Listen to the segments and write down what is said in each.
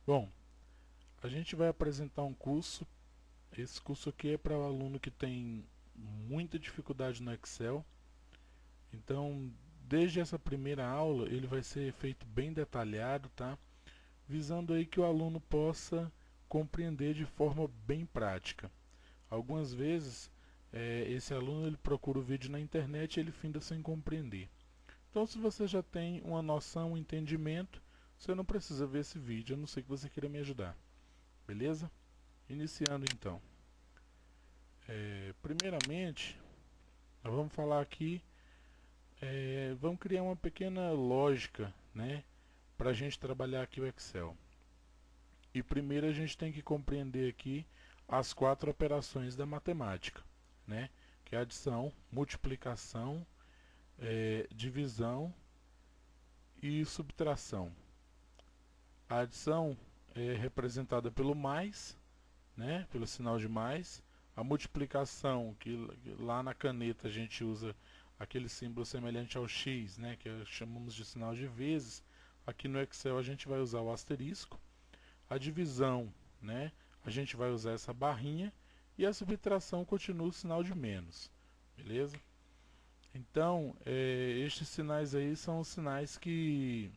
Bom, a gente vai apresentar um curso. Esse curso aqui é para o aluno que tem muita dificuldade no Excel. Então, desde essa primeira aula, ele vai ser feito bem detalhado, tá? Visando aí que o aluno possa compreender de forma bem prática. Algumas vezes, esse aluno ele procura o vídeo na internet e ele finda sem compreender. Então, se você já tem uma noção, um entendimento, você não precisa ver esse vídeo, a não ser que você queira me ajudar. Beleza? Iniciando então. Primeiramente, nós vamos falar aqui, vamos criar uma pequena lógica, né, para a gente trabalhar aqui o Excel. E primeiro a gente tem que compreender aqui as 4 operações da matemática, né, que é adição, multiplicação, divisão e subtração. A adição é representada pelo mais, né, pelo sinal de mais. A multiplicação, que lá na caneta a gente usa aquele símbolo semelhante ao X, né, que chamamos de sinal de vezes. Aqui no Excel a gente vai usar o asterisco. A divisão, né, a gente vai usar essa barrinha. E a subtração continua o sinal de menos. Beleza? Então, estes sinais aí são os sinais que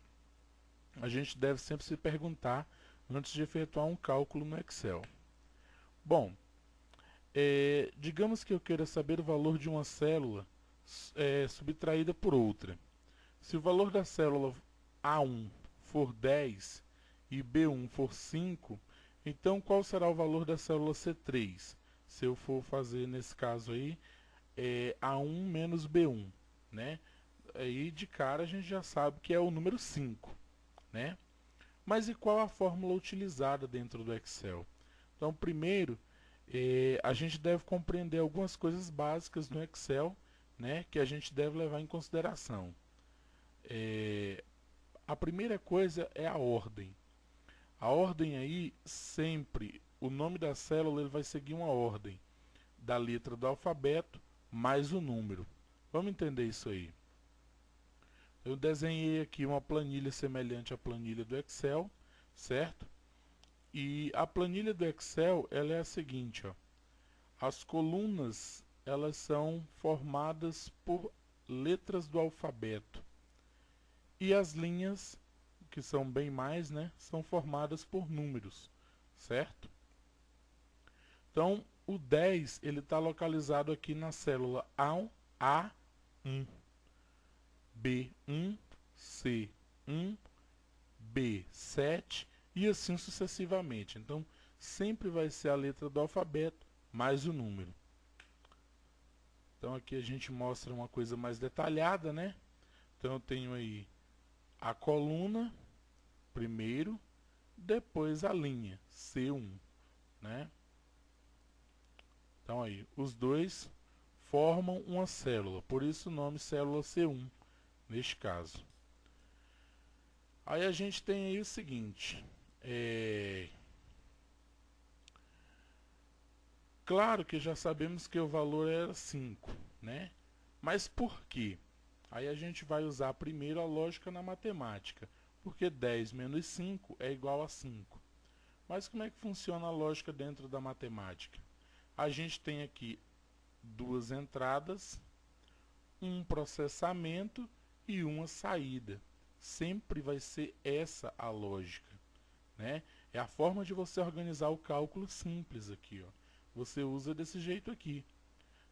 a gente deve sempre se perguntar antes de efetuar um cálculo no Excel. Bom, digamos que eu queira saber o valor de uma célula subtraída por outra. Se o valor da célula A1 for 10 e B1 for 5, então qual será o valor da célula C3? Se eu for fazer nesse caso aí, A1 menos B1, né? Aí de cara a gente já sabe que é o número 5, né? Mas e qual a fórmula utilizada dentro do Excel? Então, primeiro, a gente deve compreender algumas coisas básicas no Excel, né, que a gente deve levar em consideração. A primeira coisa é a ordem. A ordem aí, sempre, o nome da célula ele vai seguir uma ordem da letra do alfabeto mais o número. Vamos entender isso aí. Eu desenhei aqui uma planilha semelhante à planilha do Excel, certo? E a planilha do Excel ela é a seguinte, ó. As colunas elas são formadas por letras do alfabeto e as linhas, que são bem mais, né, são formadas por números, certo? Então, o 10 ele está localizado aqui na célula A1, B1, C1, B7 e assim sucessivamente. Então, sempre vai ser a letra do alfabeto mais o número. Então aqui a gente mostra uma coisa mais detalhada, né? Então eu tenho aí a coluna primeiro, depois a linha C1, né? Então aí, os dois formam uma célula, por isso o nome célula C1, neste caso. Aí a gente tem aí o seguinte, claro que já sabemos que o valor era 5, né? Mas por quê? Aí a gente vai usar primeiro a lógica na matemática, porque 10 menos 5 é igual a 5. Mas como é que funciona a lógica dentro da matemática? A gente tem aqui duas entradas, um processamento e uma saída. Sempre vai ser essa a lógica, né? É a forma de você organizar o cálculo simples aqui, ó. Você usa desse jeito aqui.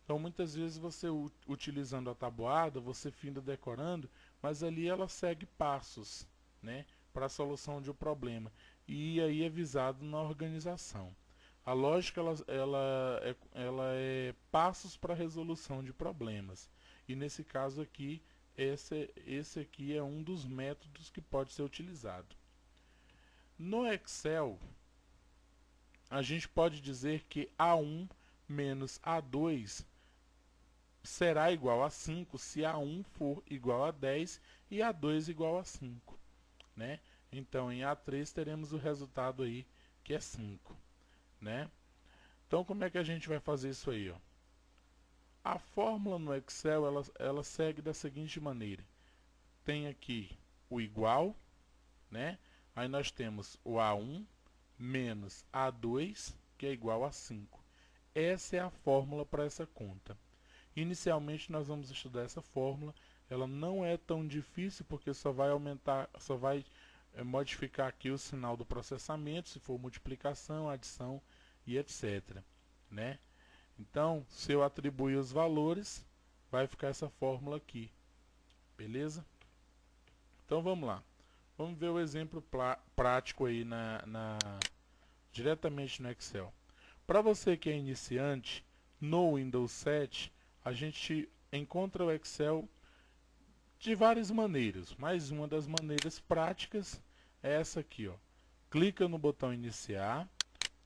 Então muitas vezes você utilizando a tabuada, você finda decorando, mas ali ela segue passos, né, para a solução de um problema. E aí é visado na organização. A lógica ela é passos para a resolução de problemas. E nesse caso aqui, esse aqui é um dos métodos que pode ser utilizado. No Excel, a gente pode dizer que A1 menos A2 será igual a 5 se A1 for igual a 10 e A2 igual a 5, né? Então, em A3 teremos o resultado aí, que é 5, né? Então, como é que a gente vai fazer isso aí, ó? A fórmula no Excel, ela segue da seguinte maneira. Tem aqui o igual, né? Aí nós temos o A1 menos A2, que é igual a 5. Essa é a fórmula para essa conta. Inicialmente nós vamos estudar essa fórmula. Ela não é tão difícil porque só vai modificar aqui o sinal do processamento, se for multiplicação, adição e etc. Né? Então, se eu atribuir os valores, vai ficar essa fórmula aqui. Beleza? Então vamos lá. Vamos ver o exemplo prático aí diretamente no Excel. Para você que é iniciante, no Windows 7, a gente encontra o Excel de várias maneiras, mas uma das maneiras práticas é essa aqui, ó. Clica no botão iniciar,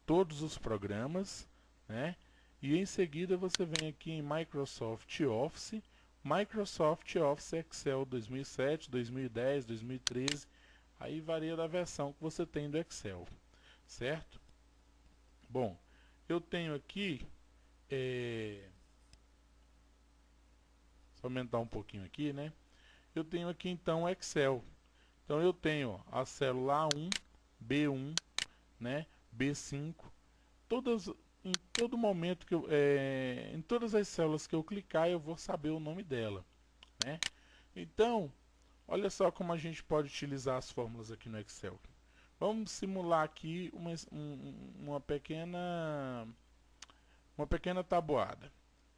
todos os programas, né? E em seguida você vem aqui em Microsoft Office Excel 2007, 2010, 2013, aí varia da versão que você tem do Excel, certo? Bom, eu tenho aqui, só aumentar um pouquinho aqui, né? Eu tenho aqui então o Excel. Então eu tenho a célula A1, B1, né? B5, em todo momento que em todas as células que eu clicar, eu vou saber o nome dela, né? Então, olha só como a gente pode utilizar as fórmulas aqui no Excel. Vamos simular aqui uma pequena tabuada.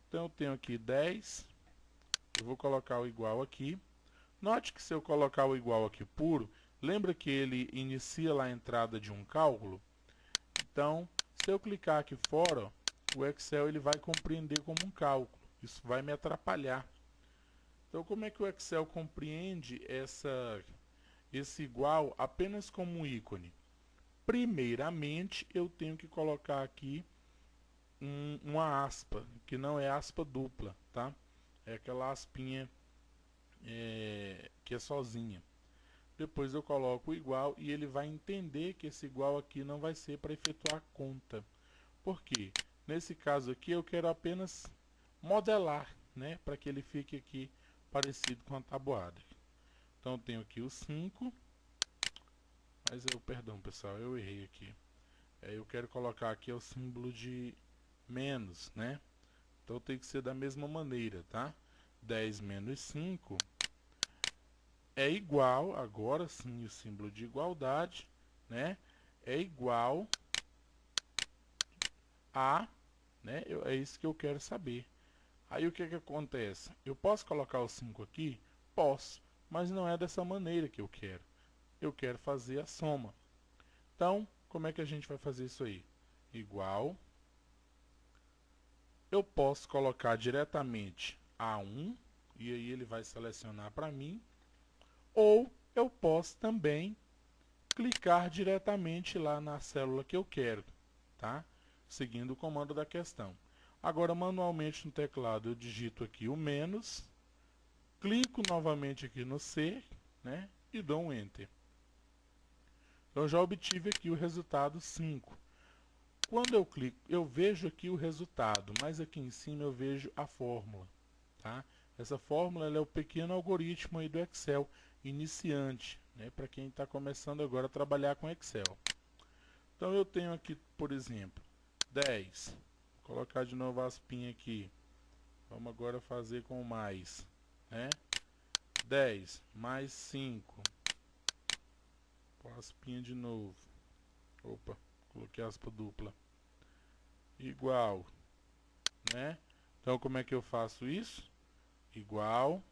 Então eu tenho aqui 10, eu vou colocar o igual aqui. Note que se eu colocar o igual aqui puro, lembra que ele inicia lá a entrada de um cálculo? Então, se eu clicar aqui fora, o Excel ele vai compreender como um cálculo. Isso vai me atrapalhar. Então, como é que o Excel compreende esse igual apenas como um ícone? Primeiramente, eu tenho que colocar aqui uma aspa, que não é aspa dupla, tá? É aquela aspinha que é sozinha. Depois eu coloco o igual e ele vai entender que esse igual aqui não vai ser para efetuar a conta. Por quê? Nesse caso aqui eu quero apenas modelar, né, para que ele fique aqui parecido com a tabuada. Então eu tenho aqui o 5, mas perdão pessoal, eu errei aqui. Eu quero colocar aqui o símbolo de menos, né? Então tem que ser da mesma maneira, tá? 10 menos 5 é igual, agora sim o símbolo de igualdade, né? É igual a, né? É isso que eu quero saber. Aí o que acontece? Eu posso colocar o 5 aqui? Posso, mas não é dessa maneira que eu quero. Eu quero fazer a soma. Então, como é que a gente vai fazer isso aí? Igual. Eu posso colocar diretamente A1, e aí ele vai selecionar para mim. Ou eu posso também clicar diretamente lá na célula que eu quero, tá? Seguindo o comando da questão. Agora, manualmente no teclado, eu digito aqui o menos, clico novamente aqui no C, né? E dou um Enter. Eu já obtive aqui o resultado 5. Quando eu clico, eu vejo aqui o resultado, mas aqui em cima eu vejo a fórmula, tá? Essa fórmula ela é o pequeno algoritmo aí do Excel iniciante, né? Para quem está começando agora a trabalhar com Excel. Então eu tenho aqui, por exemplo, 10. Vou colocar de novo a aspinha aqui. Vamos agora fazer com mais, né? 10 mais 5. Põe a aspinha de novo. Opa, coloquei aspa dupla. Igual, né? Então como é que eu faço isso? Igual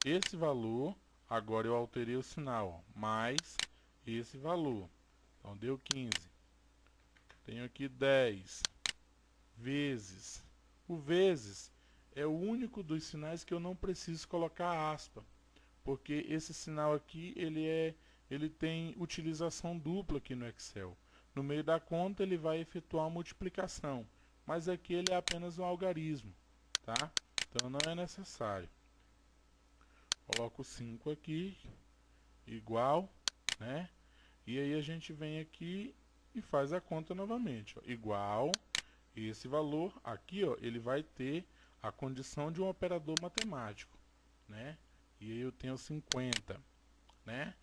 esse valor, agora eu alterei o sinal, ó, mais esse valor. Então deu 15. Tenho aqui 10 vezes. O vezes é o único dos sinais que eu não preciso colocar aspa, porque esse sinal aqui ele tem utilização dupla aqui no Excel. No meio da conta ele vai efetuar a multiplicação, mas aqui ele é apenas um algarismo, tá? Então não é necessário. Coloco 5 aqui, igual, né? E aí a gente vem aqui e faz a conta novamente, ó, igual esse valor aqui, ó, ele vai ter a condição de um operador matemático, né? E aí eu tenho 50, né?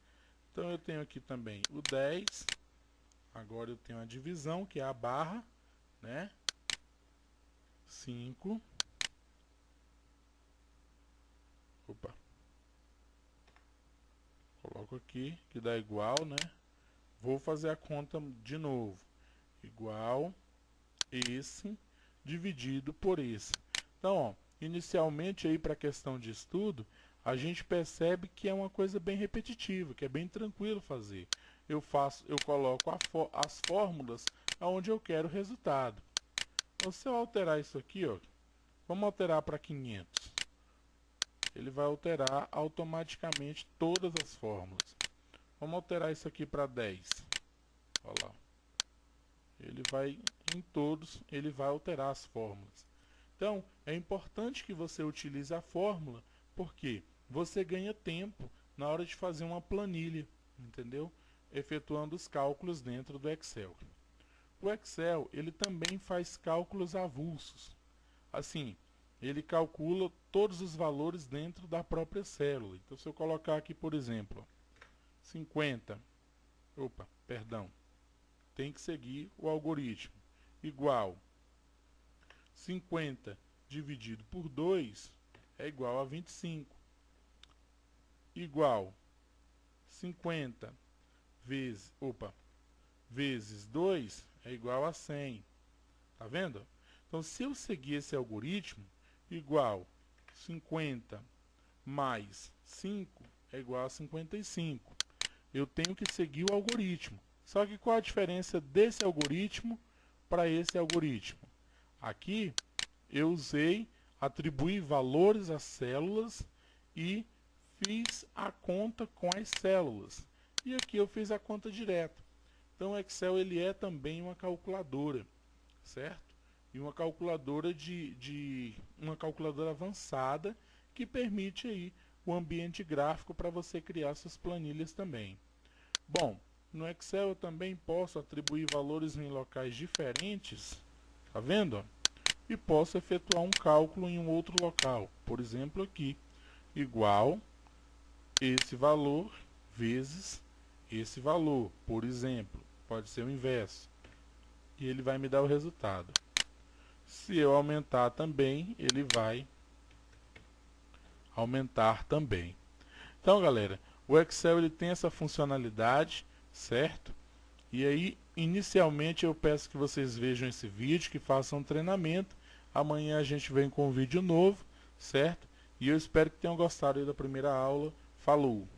Então eu tenho aqui também o 10, agora eu tenho a divisão, que é a barra, né? 5, opa, coloco aqui, que dá igual, né? Vou fazer a conta de novo, igual esse dividido por esse. Então, ó, inicialmente aí para a questão de estudo, a gente percebe que é uma coisa bem repetitiva, que é bem tranquilo fazer. Eu coloco as fórmulas aonde eu quero o resultado. Então, se eu alterar isso aqui, ó, vamos alterar para 500. Ele vai alterar automaticamente todas as fórmulas. Vamos alterar isso aqui para 10. Olha lá. Ele vai em todos, ele vai alterar as fórmulas. Então, é importante que você utilize a fórmula, porque você ganha tempo na hora de fazer uma planilha, entendeu? Efetuando os cálculos dentro do Excel. O Excel, ele também faz cálculos avulsos. Assim, ele calcula todos os valores dentro da própria célula. Então, se eu colocar aqui, por exemplo, 50, tem que seguir o algoritmo, igual 50 dividido por 2 é igual a 25, igual 50 vezes 2 é igual a 100. Tá vendo? Então, se eu seguir esse algoritmo, igual 50 mais 5 é igual a 55. Eu tenho que seguir o algoritmo. Só que qual a diferença desse algoritmo para esse algoritmo? Aqui eu usei, atribuí valores às células e fiz a conta com as células. E aqui eu fiz a conta direta. Então o Excel ele é também uma calculadora, certo? E uma calculadora uma calculadora avançada que permite aí o ambiente gráfico para você criar suas planilhas também. Bom, no Excel eu também posso atribuir valores em locais diferentes, tá vendo? E posso efetuar um cálculo em um outro local, por exemplo aqui, igual esse valor vezes esse valor, por exemplo, pode ser o inverso, e ele vai me dar o resultado. Se eu aumentar também, ele vai aumentar também. Então, galera, o Excel ele tem essa funcionalidade, certo? E aí, inicialmente, eu peço que vocês vejam esse vídeo, que façam um treinamento. Amanhã a gente vem com um vídeo novo, certo? E eu espero que tenham gostado aí da primeira aula. Falou!